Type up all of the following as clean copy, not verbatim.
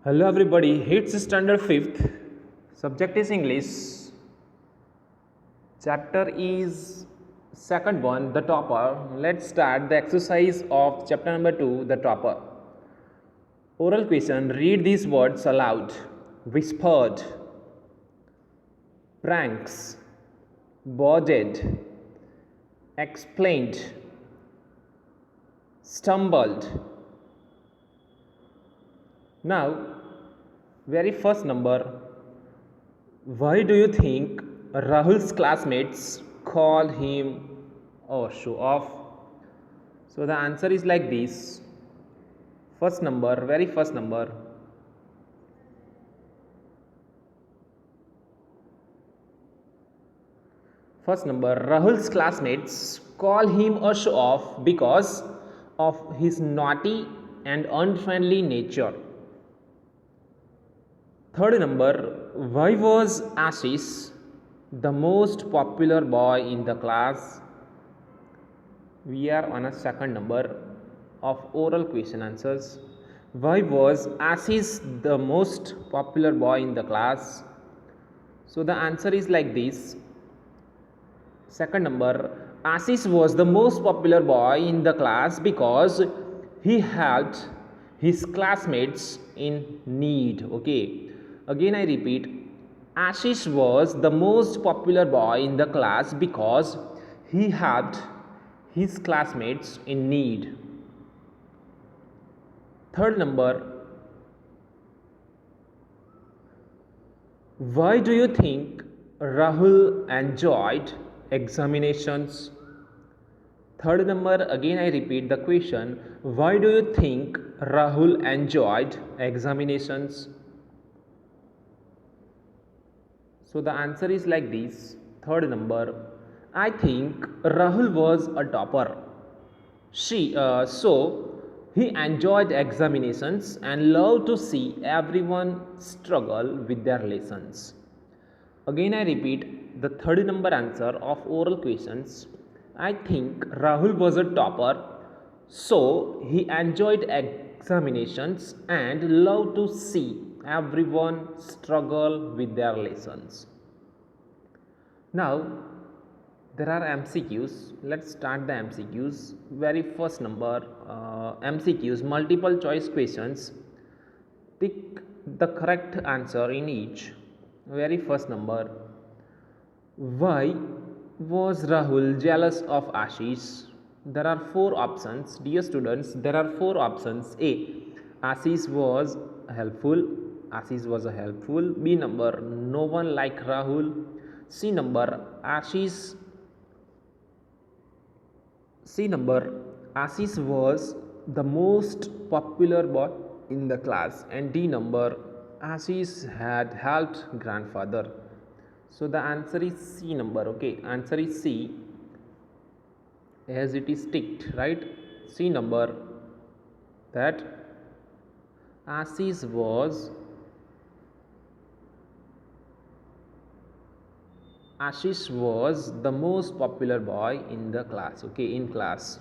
Hello everybody, it's standard 5th. Subject is English. Chapter is second one, the topper. Let's start the exercise of chapter number 2, the topper. Oral question, read these words aloud. Whispered, pranks, boarded, explained, stumbled. Now, very first number, why do you think Rahul's classmates call him show off? So the answer is like this. First number, very first number. First number, Rahul's classmates call him a show off because of his naughty and unfriendly nature. Third number, why was Ashish the most popular boy in the class? We are on a second number of oral question answers. Why was Ashish the most popular boy in the class? So the answer is like this. Second number, Ashish was the most popular boy in the class because he helped his classmates in need. Okay. Again I repeat, Ashish was the most popular boy in the class because he helped his classmates in need. Third number, why do you think Rahul enjoyed examinations? Third number, again I repeat the question, why do you think Rahul enjoyed examinations? So the answer is like this. Third number, I think Rahul was a topper. So he enjoyed examinations and loved to see everyone struggle with their lessons. Again I repeat the third number answer of oral questions. I think Rahul was a topper, so he enjoyed examinations and loved to see everyone struggle with their lessons. Now there are MCQs. Let's start the MCQs. Very first number, MCQs, multiple choice questions. Pick the correct answer in each. Very first number, why was Rahul jealous of Ashish? There are four options. Dear students, there are four options. A, Ashish was helpful. Ashish was helpful. B number, no one like Rahul. C number, Ashish was the most popular boy in the class. And D number, Ashish had helped grandfather. So the answer is C number. Okay, answer is C, as it is ticked, right? C number, that Ashish was the most popular boy in the class. Okay, in class.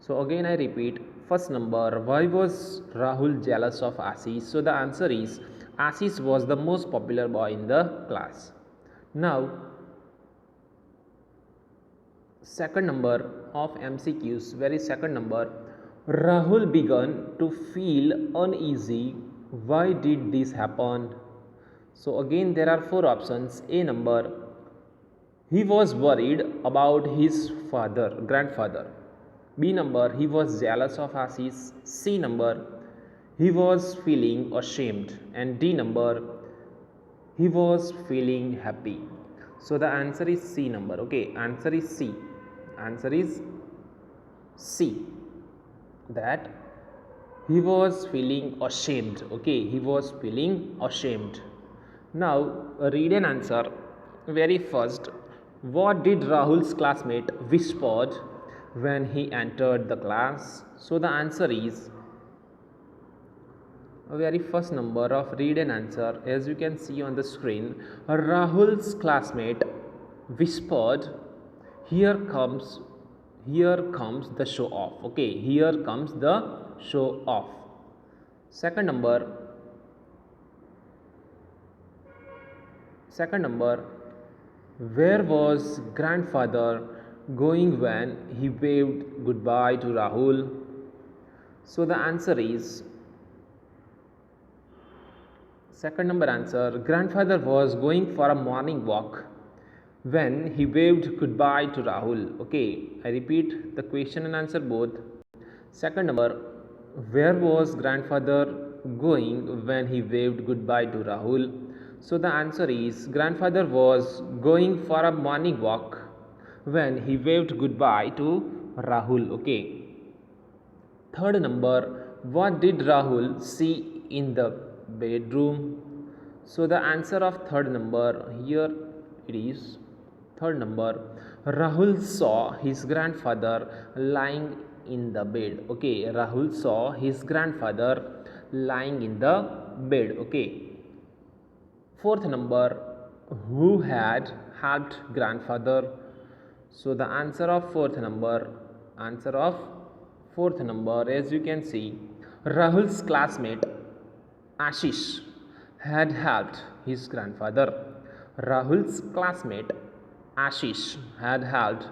So again I repeat, first number, why was Rahul jealous of Ashish? So the answer is Ashish was the most popular boy in the class. Now second number of MCQs, very second number, Rahul began to feel uneasy. Why did this happen? So again there are four options. A number, he was worried about his grandfather. B number, he was jealous of Ashish. C number, he was feeling ashamed. And D number, he was feeling happy. So the answer is C number. Okay, answer is C. Answer is C, that he was feeling ashamed. Okay, he was feeling ashamed. Now read an answer. Very first, what did Rahul's classmate whispered when he entered the class? So the answer is very first number of read an answer. As you can see on the screen, Rahul's classmate whispered, here comes the show off. Okay, here comes the show off. Second number, Second number, where was grandfather going when he waved goodbye to Rahul? So the answer is second number answer, grandfather was going for a morning walk when he waved goodbye to Rahul. Okay, I repeat the question and answer both. Second number, where was grandfather going when he waved goodbye to Rahul? So the answer is grandfather was going for a morning walk when he waved goodbye to Rahul. Okay. Third number, what did Rahul see in the bedroom? So the answer of third number here it is third number, Rahul saw his grandfather lying in the bed. Okay, Rahul saw his grandfather lying in the bed. Okay. Fourth number, who had helped grandfather? So the answer of fourth number, as you can see, Rahul's classmate Ashish had helped his grandfather. Rahul's classmate Ashish had helped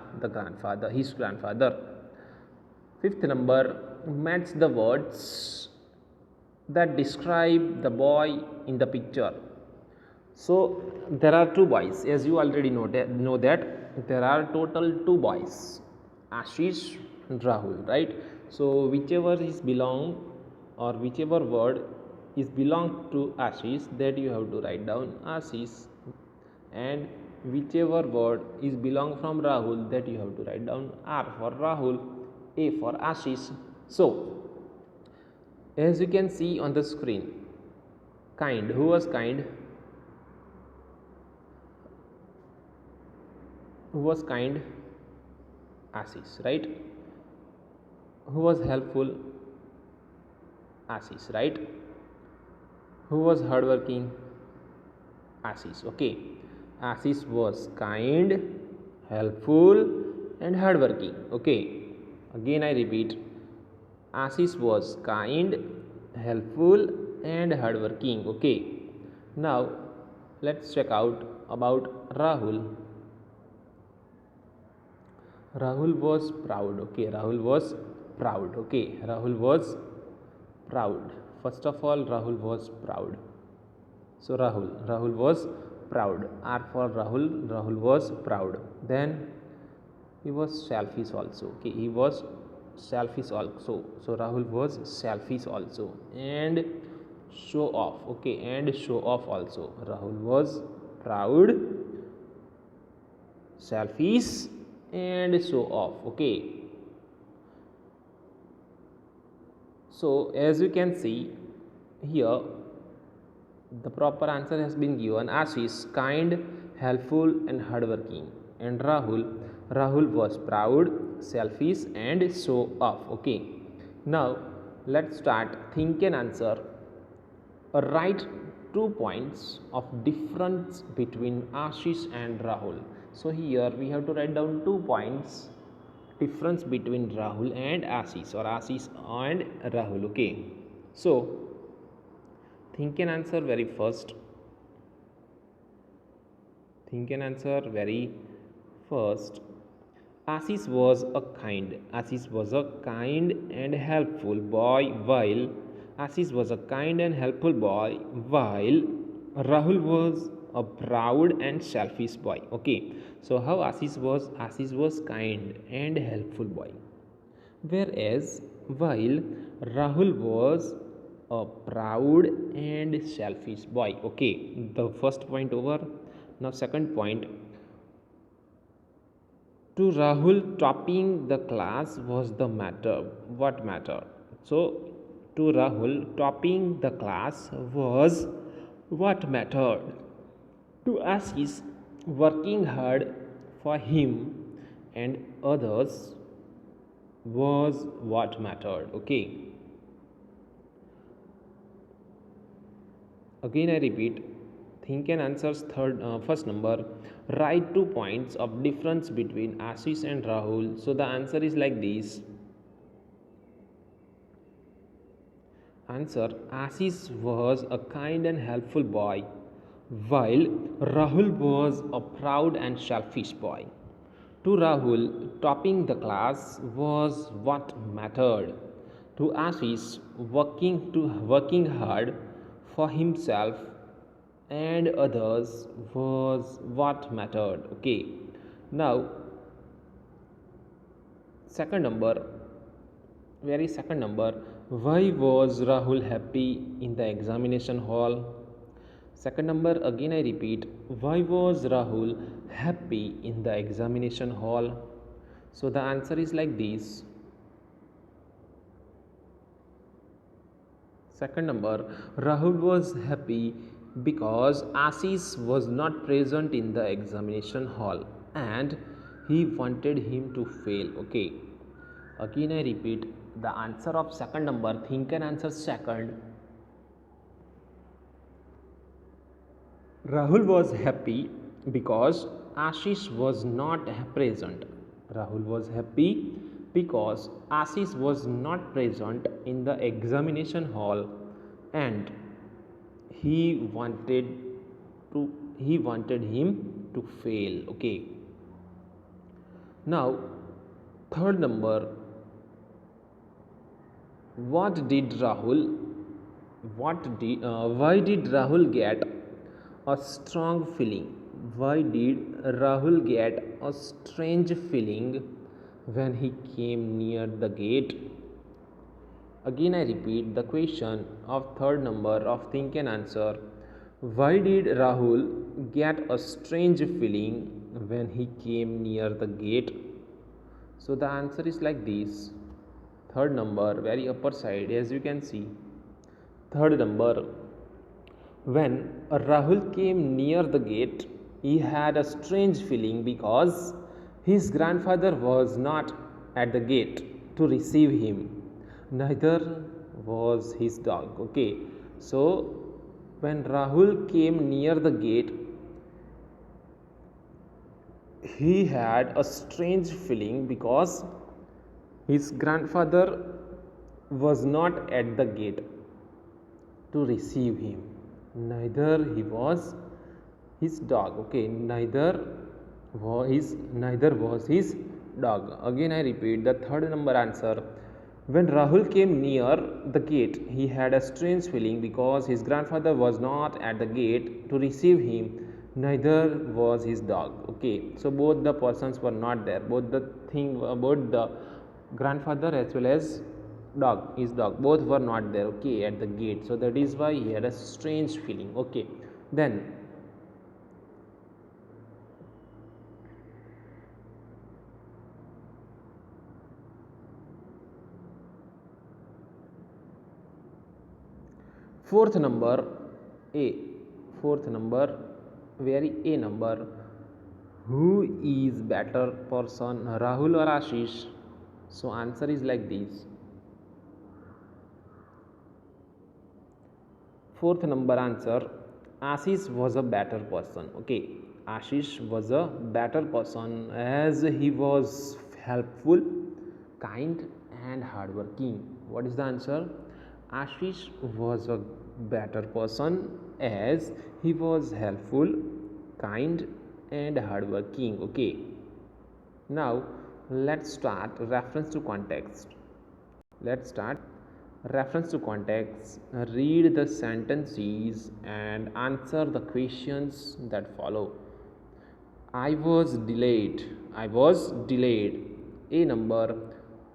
his grandfather. Fifth number, match the words that describe the boy in the picture. So there are two boys, as you already know that there are total two boys, Ashish and Rahul, right? So whichever is belong or whichever word is belong to Ashish, that you have to write down Ashish, and whichever word is belong from Rahul, that you have to write down R for Rahul, A for Ashish. So as you can see on the screen, kind, who was kind? Who was kind? Ashish, right? Who was helpful? Ashish, right? Who was hardworking? Ashish. Okay, Ashish was kind, helpful, and hardworking. Okay, again I repeat, Ashish was kind, helpful, and hardworking. Okay, now let's check out about Rahul. Rahul was proud. Okay, Rahul was proud. Okay, Rahul was proud. First of all, Rahul was proud. So Rahul was proud. R for Rahul was proud. Then he was selfish also. Okay, he was selfish also. So Rahul was selfish also, and show off. Okay, and show off also. Rahul was proud, selfish, and show off. Okay, so as you can see here, the proper answer has been given. Ashish, kind, helpful, and hardworking, and Rahul was proud, selfish, and show off. Okay, now let's start think and answer. Write 2 points of difference between Ashish and Rahul. So here we have to write down 2 points difference between Rahul and Ashish, or Ashish and Rahul. Okay, so think and answer very first. Think and answer very first. Ashish was a kind and helpful boy, while Rahul was a proud and selfish boy. Okay, so how Ashish was kind and helpful boy, whereas while Rahul was a proud and selfish boy. Okay, the first point over. Now second point, to Rahul, topping the class was the matter. What matter? So, to Rahul, topping the class was what mattered. To Ashish, working hard for him and others was what mattered. Okay. Again, I repeat, think and answers first number. Write 2 points of difference between Ashish and Rahul. So the answer is like this. Answer: Ashish was a kind and helpful boy, while Rahul was a proud and selfish boy. To Rahul, topping the class was what mattered. To Ashish, working hard for himself and others was what mattered. Okay. Now, second number, very second number, why was Rahul happy in the examination hall? Second number, again I repeat, why was Rahul happy in the examination hall? So the answer is like this. Second number, Rahul was happy because Ashish was not present in the examination hall and he wanted him to fail. Okay. Again I repeat, the answer of second number, think and answer second. Rahul was happy because Ashish was not present. Rahul was happy because Ashish was not present in the examination hall and he wanted he wanted him to fail. Okay. Now, third number, what did Rahul why did Rahul get a strong feeling? Why did Rahul get a strange feeling when he came near the gate? Again I repeat the question of third number of think and answer. Why did Rahul get a strange feeling when he came near the gate? So the answer is like this. Third number, very upper side, as you can see. Third number, when Rahul came near the gate, he had a strange feeling because his grandfather was not at the gate to receive him. Neither was his dog. Okay, so when Rahul came near the gate, he had a strange feeling because his grandfather was not at the gate to receive him. Neither he was his dog. Okay, neither was his dog. Again I repeat the third number answer. When Rahul came near the gate, he had a strange feeling because his grandfather was not at the gate to receive him. Neither was his dog. Okay, so both the persons were not there. Both the grandfather as well as his dog, both were not there. Okay, at the gate. So that is why he had a strange feeling. Okay, then fourth number, a fourth number, very a number, who is better person, Rahul or Ashish? So answer is like this. Fourth number answer, Ashish was a better person. Okay, Ashish was a better person as he was helpful, kind and hardworking. What is the answer? Ashish was a better person as he was helpful, kind and hardworking. Okay, now let's start reference to context. Let's start reference to context. Read the sentences and answer the questions that follow. I was delayed. I was delayed. A number,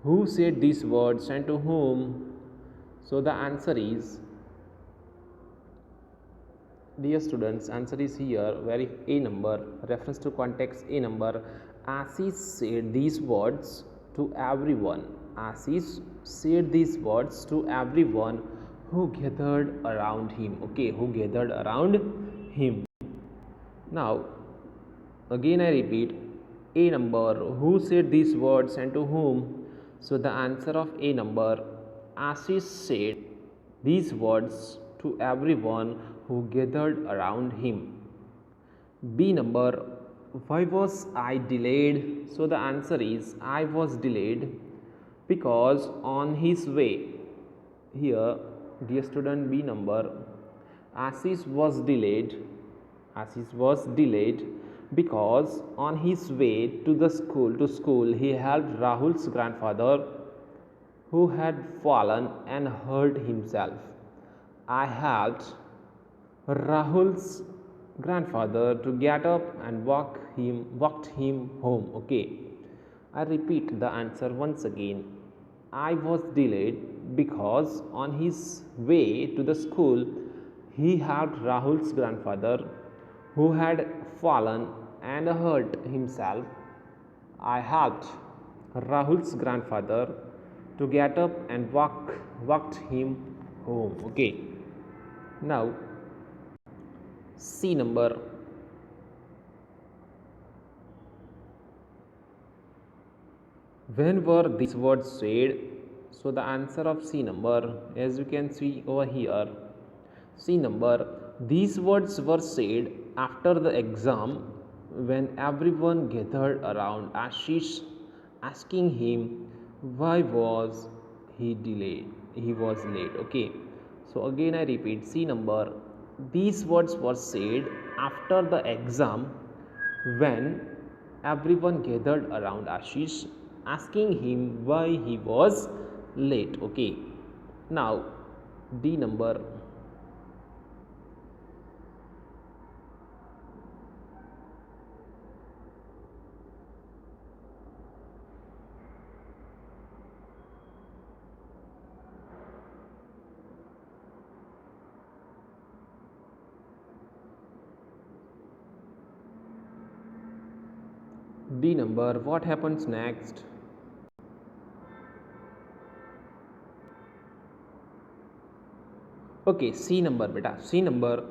who said these words and to whom? So the answer is, dear students, answer is here, very a number, reference to context a number. Ashish said these words to everyone. Ashish said these words to everyone who gathered around him. Okay, who gathered around him. Now, again I repeat, a number, who said these words and to whom? So the answer of a number, Ashish said these words to everyone who gathered around him. B number, why was I delayed? So the answer is, I was delayed because on his way. Here, dear student, B number, Ashish was delayed Ashish was delayed because on his way to school he helped Rahul's grandfather who had fallen and hurt himself. I helped Rahul's grandfather to get up and walked him home. Okay, I repeat the answer once again. I was delayed because on his way to the school he helped Rahul's grandfather who had fallen and hurt himself. I helped Rahul's grandfather to get up and walked him home. Okay. Now C number. When were these words said? So the answer of C number, as you can see over here, C number, these words were said after the exam when everyone gathered around Ashish asking him why was he delayed, he was late. Okay, so again I repeat, C number, these words were said after the exam when everyone gathered around Ashish asking him why he was late. Okay, now D number. D number, what happens next? Okay, C number, beta. C number,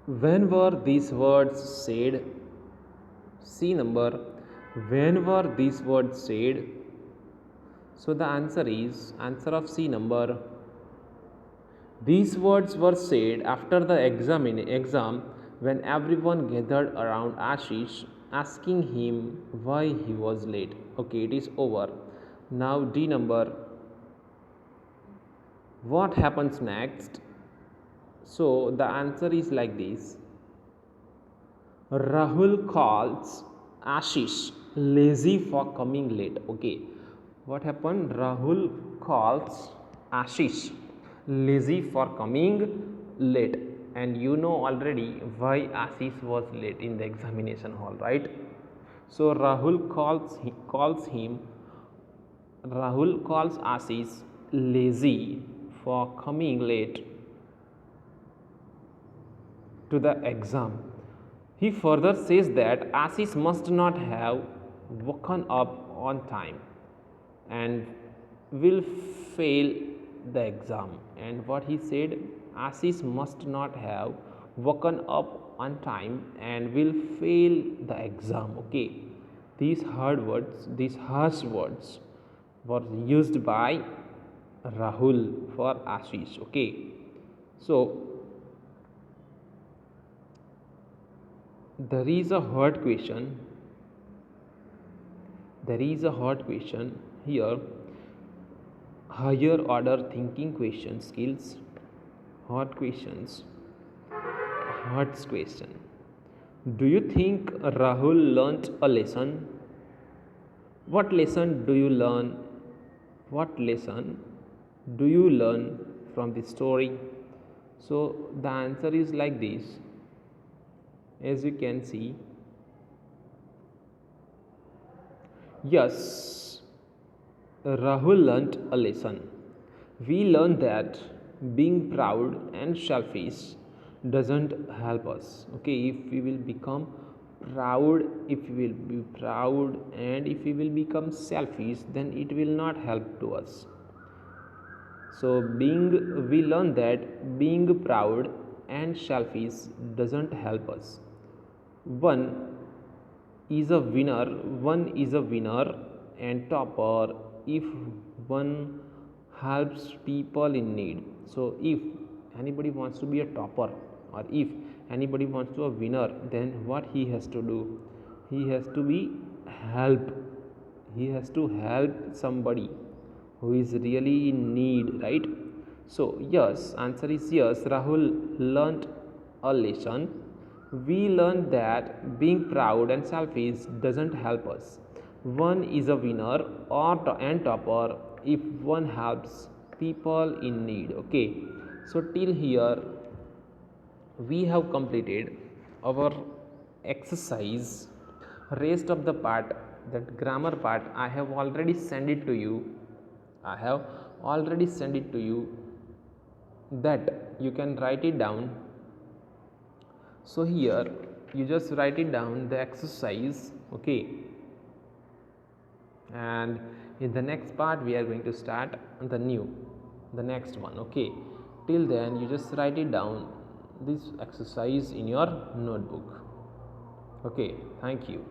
when were these words said? C number, when were these words said? So the answer of C number, these words were said after the exam when everyone gathered around Ashish asking him why he was late. Okay, it is over. Now D number, what happens next? So the answer is like this. Rahul calls Ashish lazy for coming late. Okay, what happened? Rahul calls Ashish lazy for coming late, and you know already why Ashish was late in the examination hall, right? So Rahul calls Ashish lazy for coming late to the exam. He further says that Ashish must not have woken up on time and will fail the exam. And what he said, Ashish must not have woken up on time and will fail the exam. Okay, these hard words, these harsh words were used by Rahul for Ashish. Okay, so there is a hard question here. Higher order thinking question skills. Hard questions. Do you think Rahul learnt a lesson? What lesson do you learn? What lesson do you learn from the story? So the answer is like this. As you can see, yes, Rahul learnt a lesson. We learned that being proud and selfish doesn't help us. Okay, if we will become proud, if we will be proud, and if we will become selfish, then it will not help to us. So we learn that being proud and selfish doesn't help us. One is a winner and topper if one helps people in need. So if anybody wants to be a topper, or if anybody wants to be a winner, then what he has to do? He has to help somebody who is really in need, right? So yes, answer is yes, Rahul learnt a lesson. we learned that being proud and selfish doesn't help us. One is a winner or and topper if one helps people in need. Okay, so till here we have completed our exercise. Rest of the part, that grammar part, I have already sent it to you. I have already sent it to you, that you can write it down. So here you just write it down, the exercise. Okay, and in the next part we are going to start the next one. Okay, till then you just write it down, this exercise, in your notebook. Okay, thank you.